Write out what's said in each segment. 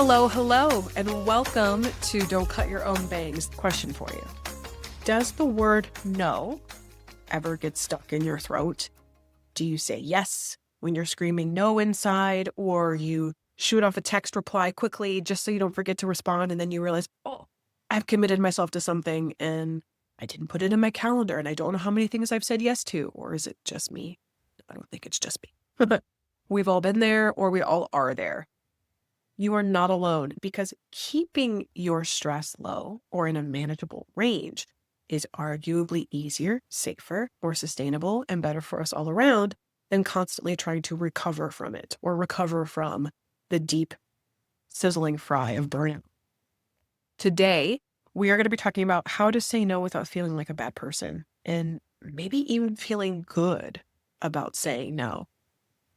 Hello, and welcome to Don't Cut Your Own Bangs. Question for you. Does the word no ever get stuck in your throat? Do you say yes when you're screaming no inside, or you shoot off a text reply quickly just so you don't forget to respond, and then you realize, oh, I've committed myself to something and I didn't put it in my calendar and I don't know how many things I've said yes to, or is it just me? I don't think it's just me. We've all been there, or we all are there. You are not alone, because keeping your stress low or in a manageable range is arguably easier, safer, more sustainable, and better for us all around than constantly trying to recover from it or recover from the deep, sizzling fry of burnout. Today, we are going to be talking about how to say no without feeling like a bad person, and maybe even feeling good about saying no.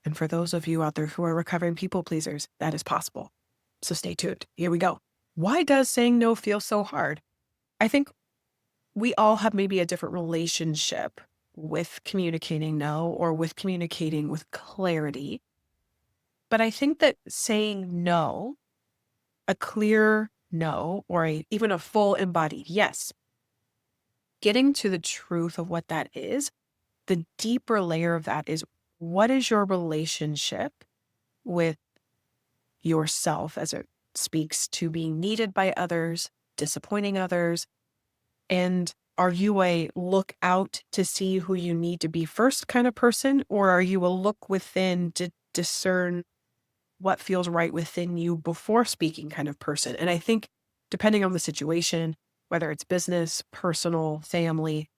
And for those of you out there who are recovering people pleasers, that is possible. So stay tuned. Here we go. Why does saying no feel so hard? I think we all have maybe a different relationship with communicating no, or with communicating with clarity. But I think that saying no, a clear no, or even a full embodied yes, getting to the truth of what that is, the deeper layer of that is, what is your relationship with yourself as it speaks to being needed by others, disappointing others? And are you a look out to see who you need to be first kind of person, or are you a look within to discern what feels right within you before speaking kind of person? And I think depending on the situation, whether it's business, personal, family,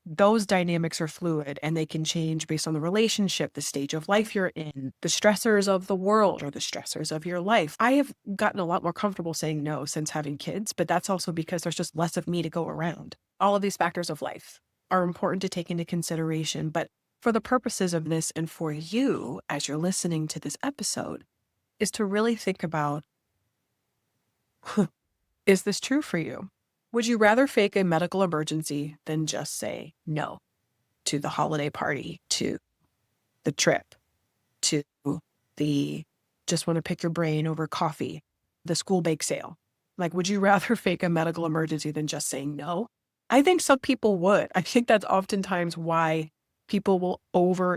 those dynamics are fluid and they can change based on the relationship, the stage of life you're in, the stressors of the world or the stressors of your life. I have gotten a lot more comfortable saying no since having kids, but that's also because there's just less of me to go around. All of these factors of life are important to take into consideration, but for the purposes of this and for you as you're listening to this episode, is to really think about, is this true for you? Would you rather fake a medical emergency than just say no to the holiday party, to the trip, to the just want to pick your brain over coffee, the school bake sale? Like, would you rather fake a medical emergency than just saying no? I think some people would. I think that's oftentimes why people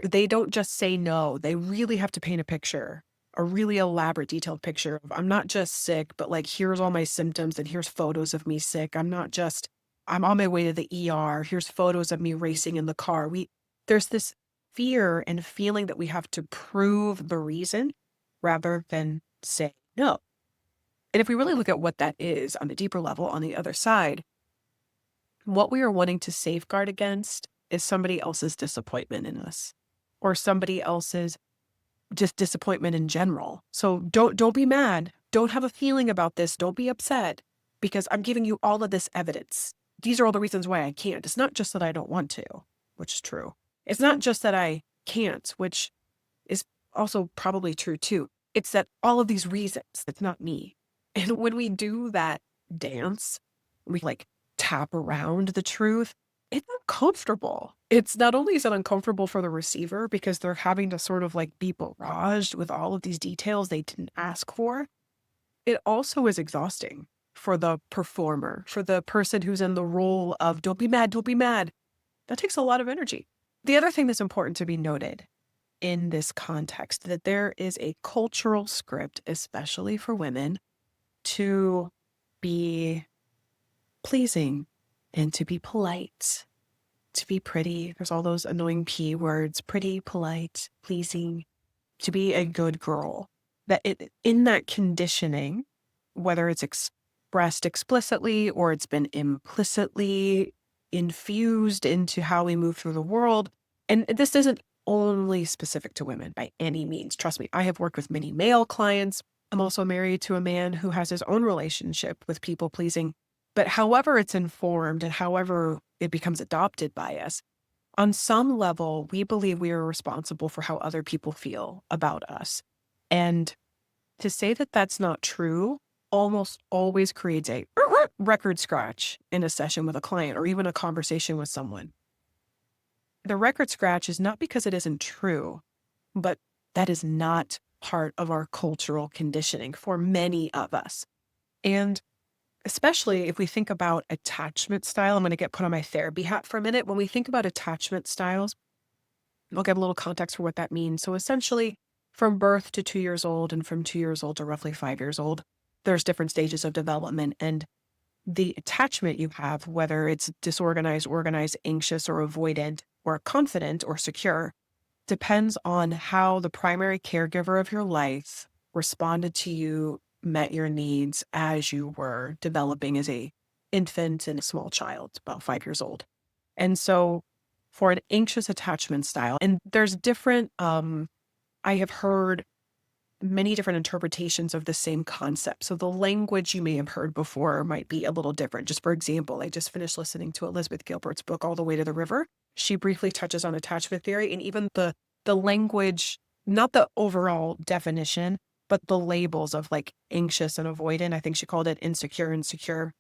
they don't just say no. They really have to paint a picture, a really elaborate, detailed picture of, I'm not just sick, but like, here's all my symptoms and here's photos of me sick. I'm on my way to the ER. Here's photos of me racing in the car. There's this fear and feeling that we have to prove the reason rather than say no. And if we really look at what that is on the deeper level, on the other side, what we are wanting to safeguard against is somebody else's disappointment in us, or somebody else's just disappointment in general. So don't be mad. Don't have a feeling about this. Don't be upset, because I'm giving you all of this evidence. These are all the reasons why I can't. It's not just that I don't want to, which is true. It's not just that I can't, which is also probably true too. It's that all of these reasons, it's not me. And when we do that dance, we like tap around the truth, it's uncomfortable. It's not only is it uncomfortable for the receiver because they're having to sort of like be barraged with all of these details they didn't ask for, it also is exhausting for the performer, for the person who's in the role of don't be mad, don't be mad. That takes a lot of energy. The other thing that's important to be noted in this context, that there is a cultural script, especially for women, to be pleasing and to be polite, to be pretty. There's all those annoying P words, pretty, polite, pleasing, to be a good girl. In that conditioning, whether it's expressed explicitly or it's been implicitly infused into how we move through the world, and this isn't only specific to women by any means. Trust me, I have worked with many male clients. I'm also married to a man who has his own relationship with people pleasing. But however it's informed and however it becomes adopted by us, on some level, we believe we are responsible for how other people feel about us. And to say that that's not true almost always creates a record scratch in a session with a client or even a conversation with someone. The record scratch is not because it isn't true, but that is not part of our cultural conditioning for many of us. And especially if we think about attachment style, I'm going to get put on my therapy hat for a minute. When we think about attachment styles, we'll give a little context for what that means. So essentially, from birth to 2 years old and from 2 years old to roughly 5 years old, there's different stages of development. And the attachment you have, whether it's disorganized, organized, anxious, or avoidant, or confident or secure, depends on how the primary caregiver of your life responded to you, met your needs as you were developing as a infant and a small child, about 5 years old. And so for an anxious attachment style, and there's different, I have heard many different interpretations of the same concept. So the language you may have heard before might be a little different. Just for example, I just finished listening to Elizabeth Gilbert's book, All the Way to the River. She briefly touches on attachment theory, and even the language, not the overall definition, but the labels of like anxious and avoidant. I think she called it insecure and secure.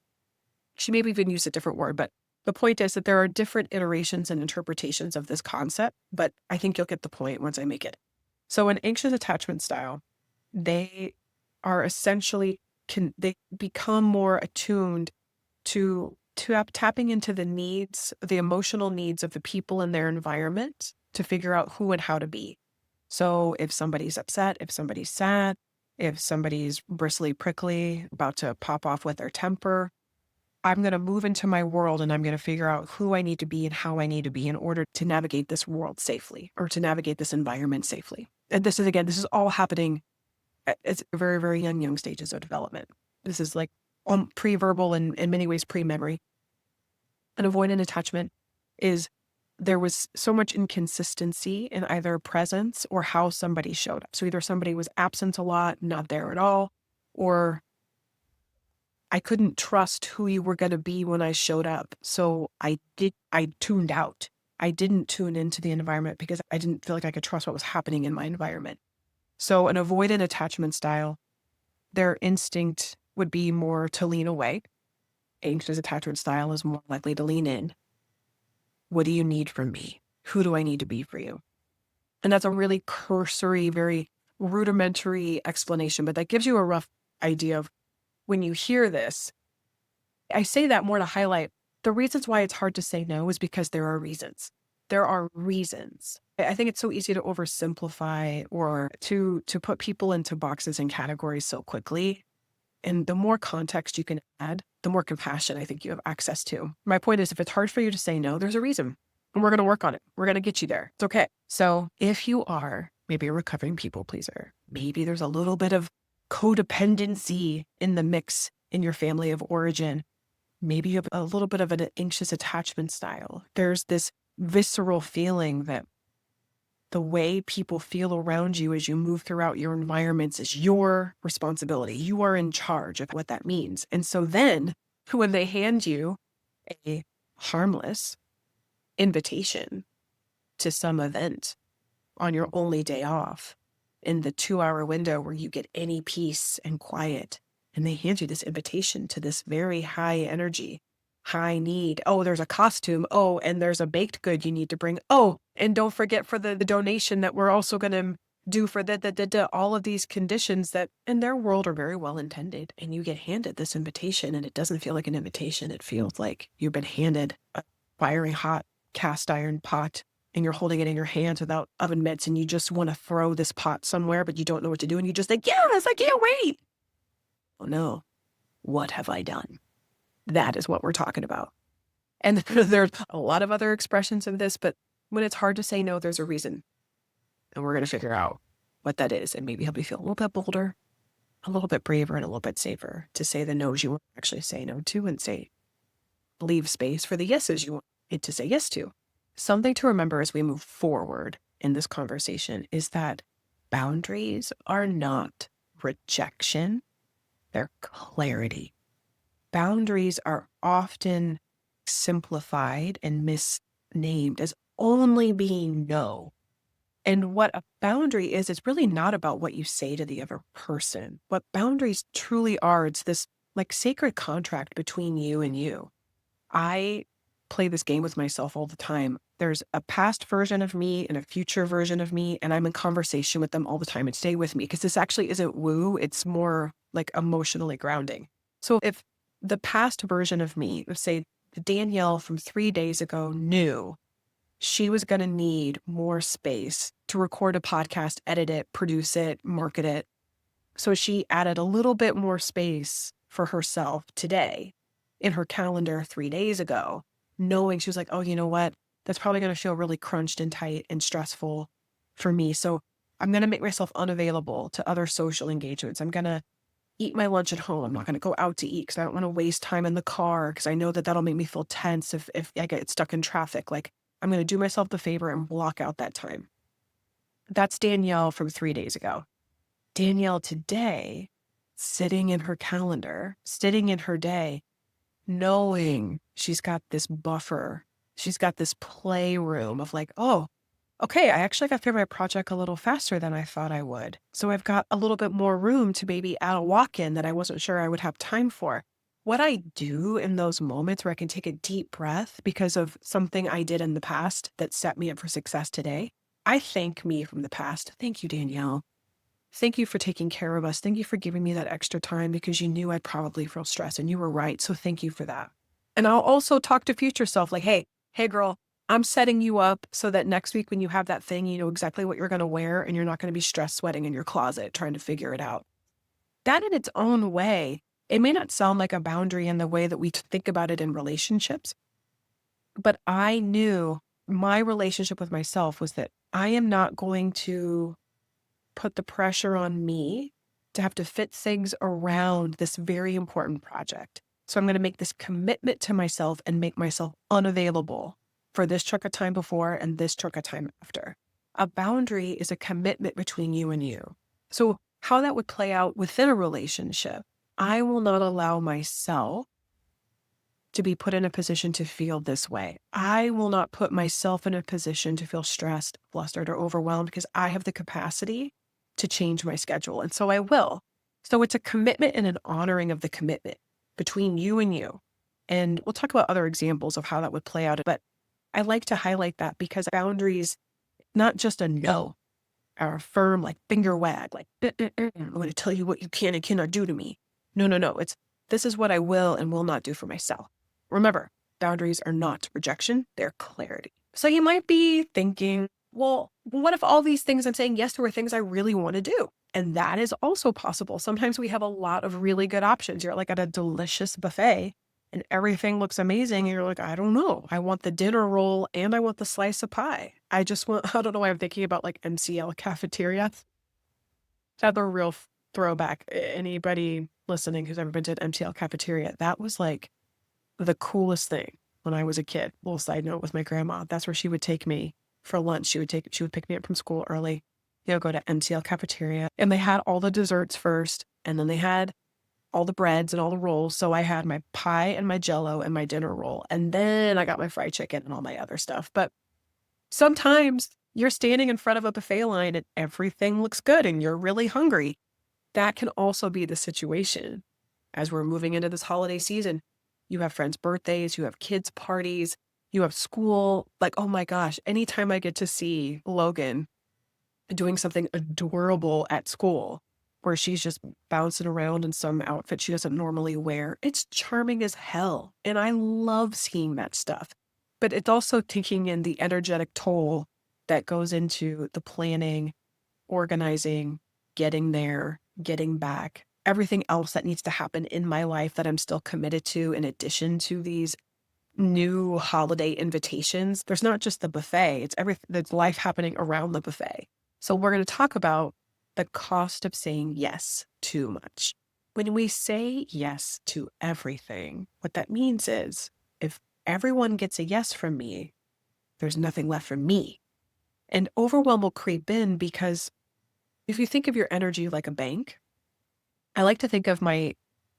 She maybe even used a different word, but the point is that there are different iterations and interpretations of this concept, but I think you'll get the point once I make it. So an anxious attachment style, they are essentially, they become more attuned to tapping into the needs, the emotional needs of the people in their environment to figure out who and how to be. So if somebody's upset, if somebody's sad, if somebody's bristly, prickly, about to pop off with their temper, I'm going to move into my world and I'm going to figure out who I need to be and how I need to be in order to navigate this world safely or to navigate this environment safely. And this is all happening at very, very young stages of development. This is like pre-verbal and in many ways pre-memory. An avoidant attachment is there was so much inconsistency in either presence or how somebody showed up. So either somebody was absent a lot, not there at all, or I couldn't trust who you were going to be when I showed up. So I tuned out. I didn't tune into the environment because I didn't feel like I could trust what was happening in my environment. So an avoidant attachment style, their instinct would be more to lean away. Anxious attachment style is more likely to lean in. What do you need from me? Who do I need to be for you? And that's a really cursory, very rudimentary explanation, but that gives you a rough idea of when you hear this. I say that more to highlight the reasons why it's hard to say no is because there are reasons. There are reasons. I think it's so easy to oversimplify or to put people into boxes and categories so quickly. And the more context you can add, the more compassion I think you have access to. My point is, if it's hard for you to say no, there's a reason. And we're going to work on it. We're going to get you there. It's okay. So if you are maybe a recovering people pleaser, maybe there's a little bit of codependency in the mix in your family of origin, maybe you have a little bit of an anxious attachment style. There's this visceral feeling that the way people feel around you as you move throughout your environments is your responsibility. You are in charge of what that means. And so then when they hand you a harmless invitation to some event on your only day off in the 2-hour window where you get any peace and quiet, and they hand you this invitation to this very high energy, high need. Oh, there's a costume. Oh, and there's a baked good you need to bring. Oh, and don't forget for the donation that we're also going to do for all of these conditions that in their world are very well intended. And you get handed this invitation and it doesn't feel like an invitation. It feels like you've been handed a fiery hot cast iron pot and you're holding it in your hands without oven mitts and you just want to throw this pot somewhere, but you don't know what to do. And you just think, yes, I can't wait. Oh no, what have I done? That is what we're talking about. And there's a lot of other expressions of this, but when it's hard to say no, there's a reason. And we're going to figure out what that is and maybe help you feel a little bit bolder, a little bit braver, and a little bit safer to say the no's you want to actually say no to and leave space for the yeses you want it to say yes to. Something to remember as we move forward in this conversation is that boundaries are not rejection, they're clarity. Boundaries are often simplified and misnamed as only being no. And what a boundary is, it's really not about what you say to the other person. What boundaries truly are, it's this like sacred contract between you and you. I play this game with myself all the time. There's a past version of me and a future version of me, and I'm in conversation with them all the time and stay with me because this actually isn't woo. It's more like emotionally grounding. So if the past version of me, let's say the Danielle from 3 days ago, knew she was going to need more space to record a podcast, edit it, produce it, market it. So she added a little bit more space for herself today in her calendar 3 days ago, knowing she was like, oh, you know what? That's probably going to feel really crunched and tight and stressful for me. So I'm going to make myself unavailable to other social engagements. I'm going to eat my lunch at home. I'm not going to go out to eat because I don't want to waste time in the car because I know that that'll make me feel tense if I get stuck in traffic. Like, I'm going to do myself the favor and block out that time. That's Danielle from 3 days ago. Danielle today, sitting in her calendar, sitting in her day, knowing she's got this buffer. She's got this playroom of like, oh, okay, I actually got through my project a little faster than I thought I would. So I've got a little bit more room to maybe add a walk-in that I wasn't sure I would have time for. What I do in those moments where I can take a deep breath because of something I did in the past that set me up for success today, I thank me from the past. Thank you, Danielle. Thank you for taking care of us. Thank you for giving me that extra time because you knew I'd probably feel stressed and you were right. So thank you for that. And I'll also talk to future self like, hey, girl, I'm setting you up so that next week when you have that thing, you know exactly what you're going to wear and you're not going to be stress sweating in your closet trying to figure it out. That in its own way, it may not sound like a boundary in the way that we think about it in relationships, but I knew my relationship with myself was that I am not going to put the pressure on me to have to fit things around this very important project. So I'm going to make this commitment to myself and make myself unavailable for this chunk of time before and this chunk of time after. A boundary is a commitment between you and you. So how that would play out within a relationship, I will not allow myself to be put in a position to feel this way. I will not put myself in a position to feel stressed, flustered, or overwhelmed because I have the capacity to change my schedule. And so I will. So it's a commitment and an honoring of the commitment between you and you. And we'll talk about other examples of how that would play out. But I like to highlight that because boundaries, not just a no or a firm like finger wag, like, I'm going to tell you what you can and cannot do to me. No. It's this is what I will and will not do for myself. Remember, boundaries are not rejection, they're clarity. So you might be thinking, well, what if all these things I'm saying yes to are things I really want to do? And that is also possible. Sometimes we have a lot of really good options. You're like at a delicious buffet and everything looks amazing. And you're like, I don't know. I want the dinner roll and I want the slice of pie. I just want, I don't know why I'm thinking about like MCL cafeteria. That's a real throwback. Anybody listening who's ever been to an MCL cafeteria, that was like the coolest thing when I was a kid. Little side note with my grandma. That's where she would take me for lunch. She would pick me up from school early, go to MCL cafeteria. And they had all the desserts first. And then they had all the breads and all the rolls. So I had my pie and my Jell-O and my dinner roll. And then I got my fried chicken and all my other stuff. But sometimes you're standing in front of a buffet line and everything looks good and you're really hungry. That can also be the situation as we're moving into this holiday season. You have friends' birthdays, you have kids' parties, you have school. Like, oh my gosh, anytime I get to see Logan doing something adorable at school where she's just bouncing around in some outfit she doesn't normally wear, it's charming as hell. And I love seeing that stuff. But it's also taking in the energetic toll that goes into the planning, organizing, getting there, getting back, everything else that needs to happen in my life that I'm still committed to in addition to these new holiday invitations. There's not just the buffet, it's everything, there's life happening around the buffet. So we're going to talk about the cost of saying yes too much. When we say yes to everything, what that means is if everyone gets a yes from me, there's nothing left for me. And overwhelm will creep in because if you think of your energy like a bank, I like to think of my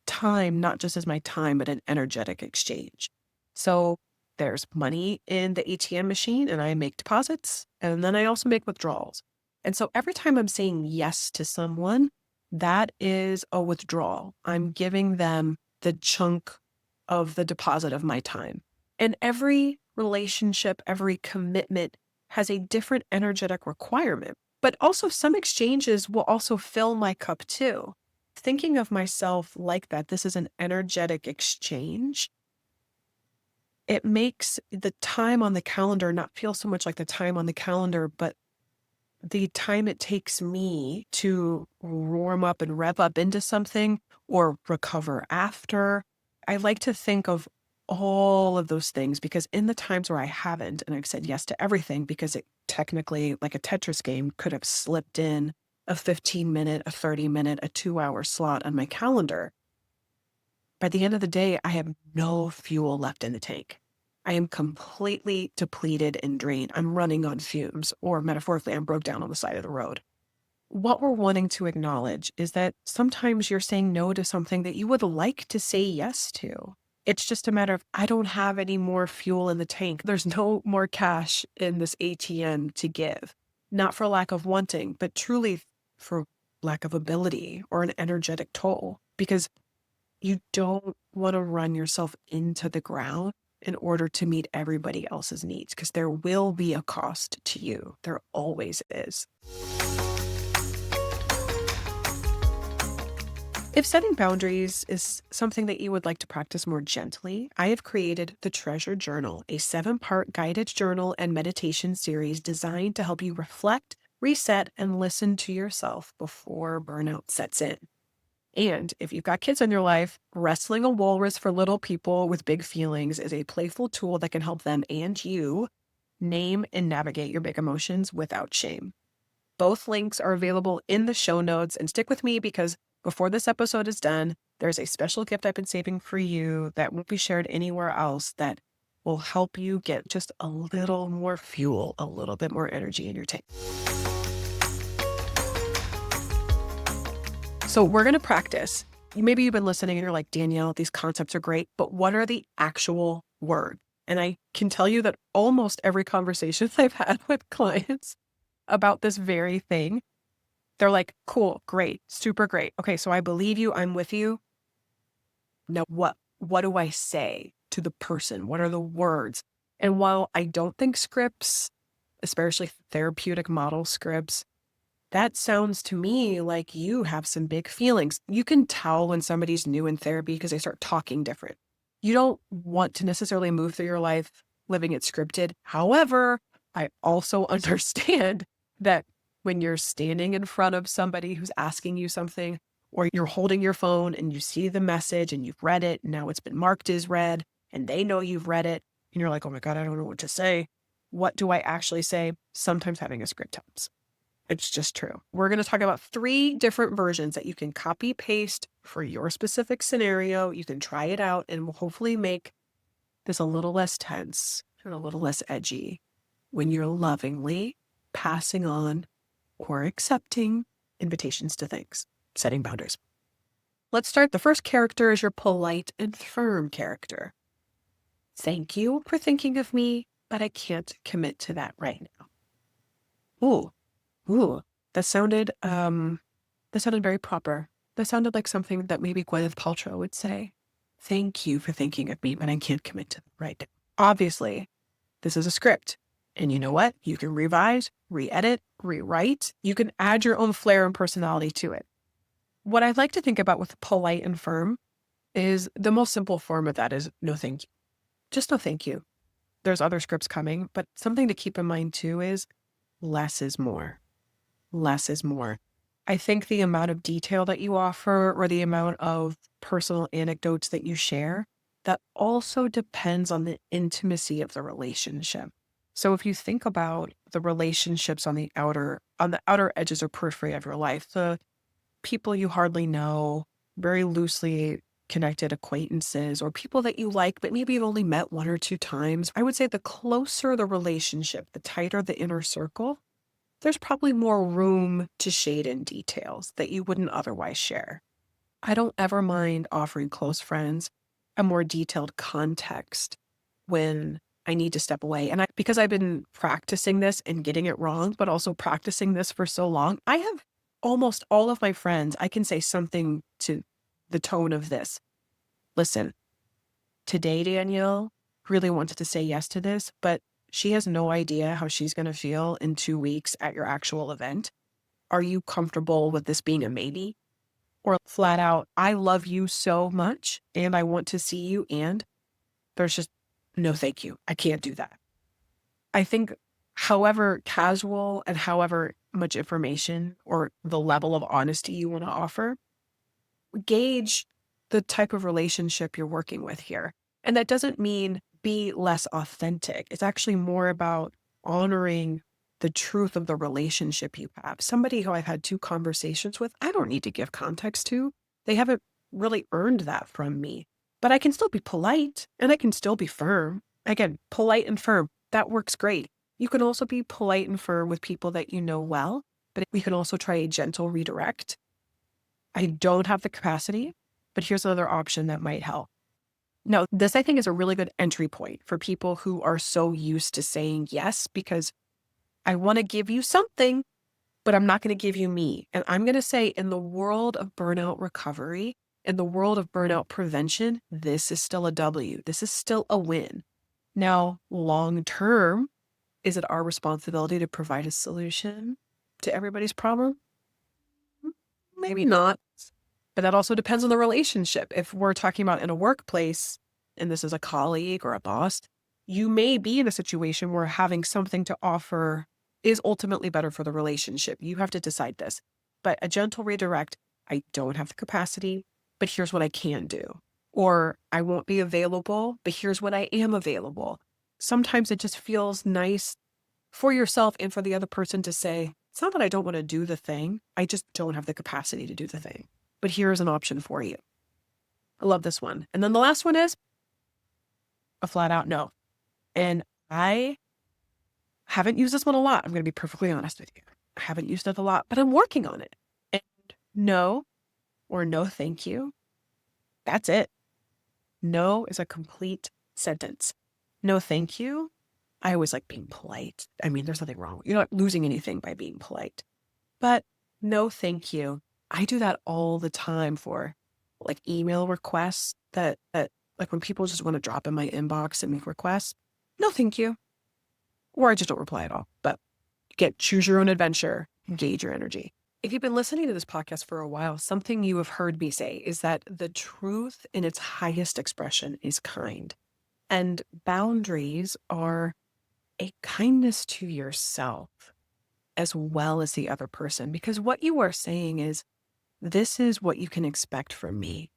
time not just as my time, but an energetic exchange. So there's money in the ATM machine and I make deposits and then I also make withdrawals. And so every time I'm saying yes to someone, that is a withdrawal. I'm giving them the chunk of the deposit of my time. And every relationship, every commitment has a different energetic requirement. But also, some exchanges will also fill my cup too. Thinking of myself like that, this is an energetic exchange. It makes the time on the calendar not feel so much like the time on the calendar, but the time it takes me to warm up and rev up into something or recover after. I like to think of all of those things because in the times where I haven't, and I've said yes to everything because it technically, like a Tetris game, could have slipped in a 15-minute, a 30-minute, a 2-hour slot on my calendar. By the end of the day, I have no fuel left in the tank. I am completely depleted and drained. I'm running on fumes, or metaphorically, I'm broke down on the side of the road. What we're wanting to acknowledge is that sometimes you're saying no to something that you would like to say yes to. It's just a matter of, I don't have any more fuel in the tank. There's no more cash in this ATM to give. Not for lack of wanting, but truly for lack of ability or an energetic toll. Because you don't want to run yourself into the ground in order to meet everybody else's needs, because there will be a cost to you. There always is. If setting boundaries is something that you would like to practice more gently, I have created the Treasure Journal, a 7-part guided journal and meditation series designed to help you reflect, reset, and listen to yourself before burnout sets in. And if you've got kids in your life, Wrestling a Walrus for Little People with Big Feelings is a playful tool that can help them and you name and navigate your big emotions without shame. Both links are available in the show notes, and stick with me because before this episode is done, there's a special gift I've been saving for you that won't be shared anywhere else that will help you get just a little more fuel, a little bit more energy in your tank. So we're going to practice. Maybe you've been listening and you're like, Danielle, these concepts are great, but what are the actual words? And I can tell you that almost every conversation I've had with clients about this very thing, they're like, cool, great, super great. Okay, so I believe you, I'm with you. Now what do I say to the person? What are the words? And while I don't think scripts, especially therapeutic model scripts, that sounds to me like you have some big feelings. You can tell when somebody's new in therapy because they start talking different. You don't want to necessarily move through your life living it scripted. However, I also understand that when you're standing in front of somebody who's asking you something, or you're holding your phone and you see the message and you've read it, and now it's been marked as read, and they know you've read it, and you're like, oh my God, I don't know what to say. What do I actually say? Sometimes having a script helps. It's just true. We're going to talk about 3 different versions that you can copy paste for your specific scenario. You can try it out and will hopefully make this a little less tense and a little less edgy when you're lovingly passing on or accepting invitations to things, setting boundaries. Let's start. The first character is your polite and firm character. Thank you for thinking of me, but I can't commit to that right now. Ooh, that sounded very proper. That sounded like something that maybe Gwyneth Paltrow would say. Thank you for thinking of me, but I can't commit to it right now. Obviously, this is a script. And you know what? You can revise, re-edit, rewrite. You can add your own flair and personality to it. What I like to think about with polite and firm is the most simple form of that is no thank you. Just no thank you. There's other scripts coming, but something to keep in mind too is less is more. Less is more. I think the amount of detail that you offer or the amount of personal anecdotes that you share, that also depends on the intimacy of the relationship. So if you think about the relationships on the outer edges or periphery of your life, the people you hardly know, very loosely connected acquaintances, or people that you like, but maybe you've only met 1 or 2 times, I would say the closer the relationship, the tighter the inner circle, there's probably more room to shade in details that you wouldn't otherwise share. I don't ever mind offering close friends a more detailed context when I need to step away. And because I've been practicing this and getting it wrong, but also practicing this for so long, I have almost all of my friends, I can say something to the tone of this. Listen, today, Danielle, really wanted to say yes to this, but she has no idea how she's going to feel in 2 weeks at your actual event. Are you comfortable with this being a maybe? Or flat out, I love you so much and I want to see you, and there's just no thank you. I can't do that. I think however casual and however much information or the level of honesty you want to offer, gauge the type of relationship you're working with here. And that doesn't mean be less authentic. It's actually more about honoring the truth of the relationship you have. Somebody who I've had 2 conversations with, I don't need to give context to. They haven't really earned that from me. But I can still be polite and I can still be firm. Again, polite and firm, that works great. You can also be polite and firm with people that you know well, but we can also try a gentle redirect. I don't have the capacity, but here's another option that might help. Now, this I think is a really good entry point for people who are so used to saying yes, because I want to give you something, but I'm not going to give you me. And I'm going to say, in the world of burnout recovery, in the world of burnout prevention, this is still a W. This is still a win. Now, long term, is it our responsibility to provide a solution to everybody's problem? Maybe not. But that also depends on the relationship. If we're talking about in a workplace, and this is a colleague or a boss, you may be in a situation where having something to offer is ultimately better for the relationship. You have to decide this. But a gentle redirect, I don't have the capacity, but here's what I can do. Or I won't be available, but here's when I am available. Sometimes it just feels nice for yourself and for the other person to say, it's not that I don't want to do the thing. I just don't have the capacity to do the thing. But here's an option for you. I love this one. And then the last one is a flat out no. And I haven't used this one a lot. I'm going to be perfectly honest with you. I haven't used it a lot, but I'm working on it. And no or no thank you. That's it. No is a complete sentence. No thank you. I always like being polite. I mean, there's nothing wrong. You're not losing anything by being polite. But no thank you. I do that all the time for like email requests that like when people just want to drop in my inbox and make requests. No thank you. Or I just don't reply at all. But choose your own adventure, engage your energy. If you've been listening to this podcast for a while, something you have heard me say is that the truth in its highest expression is kind. And boundaries are a kindness to yourself as well as the other person. Because what you are saying is, this is what you can expect from me.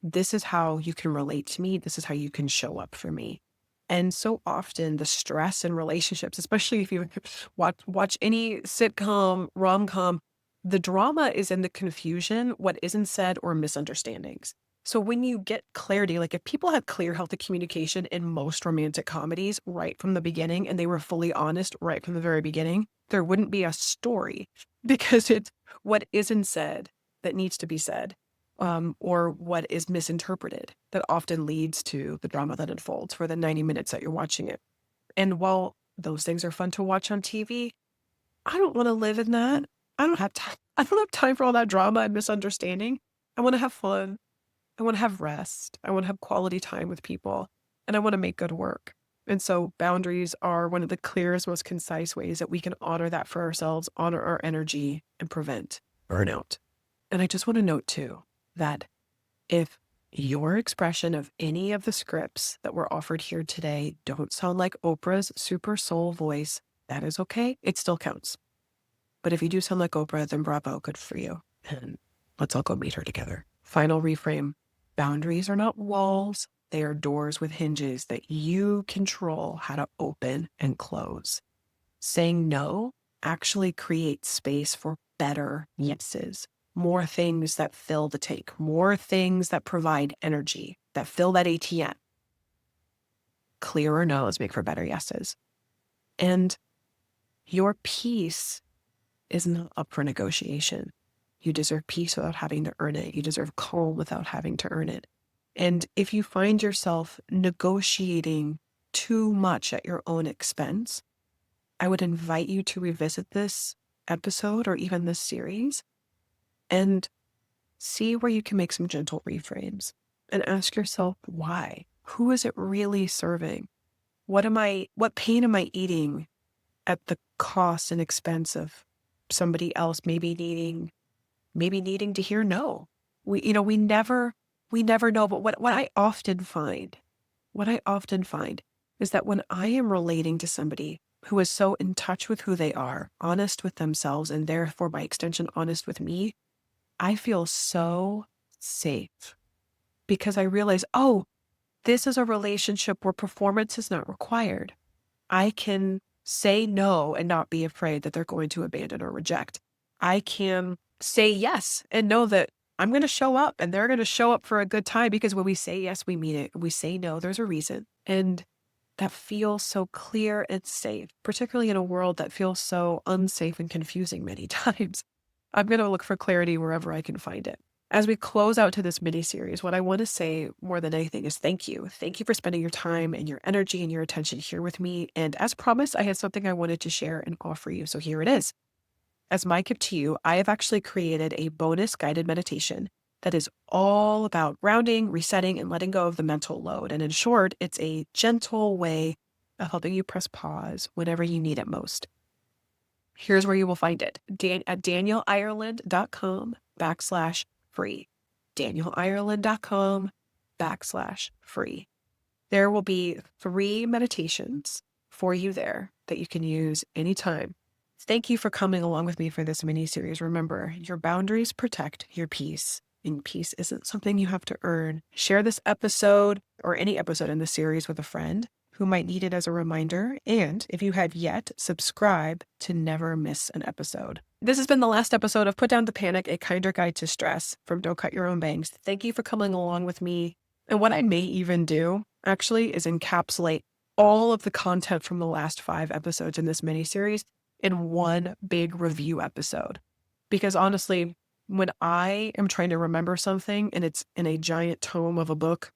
This is how you can relate to me. This is how you can show up for me. And so often the stress in relationships, especially if you watch any sitcom, rom-com, the drama is in the confusion, what isn't said, or misunderstandings. So when you get clarity, like if people had clear, healthy communication in most romantic comedies right from the beginning, and they were fully honest right from the very beginning, there wouldn't be a story, because it's what isn't said that needs to be said. Or what is misinterpreted that often leads to the drama that unfolds for the 90 minutes that you're watching it. And while those things are fun to watch on TV, I don't want to live in that. I don't have time. I don't have time for all that drama and misunderstanding. I want to have fun. I want to have rest. I want to have quality time with people, and I want to make good work. And so boundaries are one of the clearest, most concise ways that we can honor that for ourselves, honor our energy, and prevent burnout. And I just want to note too, that if your expression of any of the scripts that were offered here today don't sound like Oprah's super soul voice, that is okay. It still counts. But if you do sound like Oprah, then bravo, good for you. And let's all go meet her together. Final reframe. Boundaries are not walls. They are doors with hinges that you control how to open and close. Saying no actually creates space for better yeses. More things that fill the tank, more things that provide energy, that fill that ATM. Clearer no's make for better yeses. And your peace is not up for negotiation. You deserve peace without having to earn it. You deserve calm without having to earn it. And if you find yourself negotiating too much at your own expense, I would invite you to revisit this episode or even this series and see where you can make some gentle reframes and ask yourself why. Who is it really serving? What pain am I eating at the cost and expense of somebody else maybe needing to hear no? We never know. But what I often find is that when I am relating to somebody who is so in touch with who they are, honest with themselves, and therefore by extension, honest with me, I feel so safe because I realize, oh, this is a relationship where performance is not required. I can say no and not be afraid that they're going to abandon or reject. I can say yes and know that I'm going to show up and they're going to show up for a good time, because when we say yes, we mean it. We say no, there's a reason. And that feels so clear and safe, particularly in a world that feels so unsafe and confusing many times. I'm going to look for clarity wherever I can find it. As we close out to this mini-series, what I want to say more than anything is thank you. Thank you for spending your time and your energy and your attention here with me. And as promised, I had something I wanted to share and offer you. So here it is. As my gift to you, I have actually created a bonus guided meditation that is all about grounding, resetting, and letting go of the mental load. And in short, it's a gentle way of helping you press pause whenever you need it most. Here's where you will find it. At danielleireland.com/free. danielleireland.com/free. There will be 3 meditations for you there that you can use anytime. Thank you for coming along with me for this mini-series. Remember, your boundaries protect your peace, and peace isn't something you have to earn. Share this episode or any episode in the series with a friend who might need it as a reminder. And if you have yet, subscribe to never miss an episode. This has been the last episode of Put Down the Panic, a kinder guide to stress from Don't Cut Your Own Bangs. Thank you for coming along with me. And what I may even do, actually, is encapsulate all of the content from the last 5 episodes in this mini-series in one big review episode. Because honestly, when I am trying to remember something and it's in a giant tome of a book,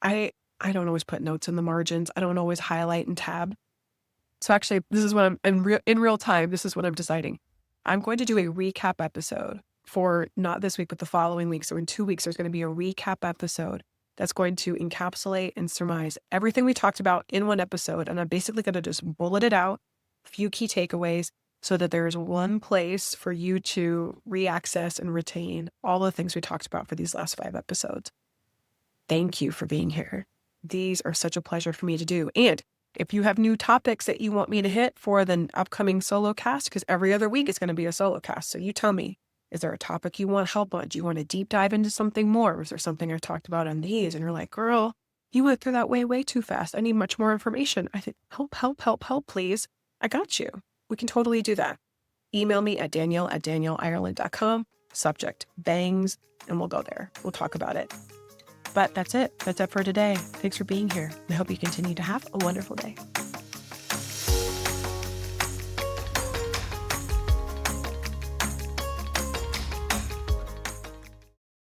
I don't always put notes in the margins. I don't always highlight and tab. So actually, this is what I'm in real time. This is what I'm deciding. I'm going to do a recap episode for not this week, but the following week. So in 2 weeks, there's going to be a recap episode that's going to encapsulate and surmise everything we talked about in one episode. And I'm basically going to just bullet it out, a few key takeaways, so that there's one place for you to reaccess and retain all the things we talked about for these last 5 episodes. Thank you for being here. These are such a pleasure for me to do. And if you have new topics that you want me to hit for the upcoming solo cast, because every other week is going to be a solo cast. So you tell me, is there a topic you want help on? Do you want to deep dive into something more? Or is there something I talked about on these? And you're like, girl, you went through that way, way too fast. I need much more information. I think, help, please. I got you. We can totally do that. Email me at danielle@danielleireland.com. Subject, bangs, and we'll go there. We'll talk about it. But that's it. That's it for today. Thanks for being here. I hope you continue to have a wonderful day.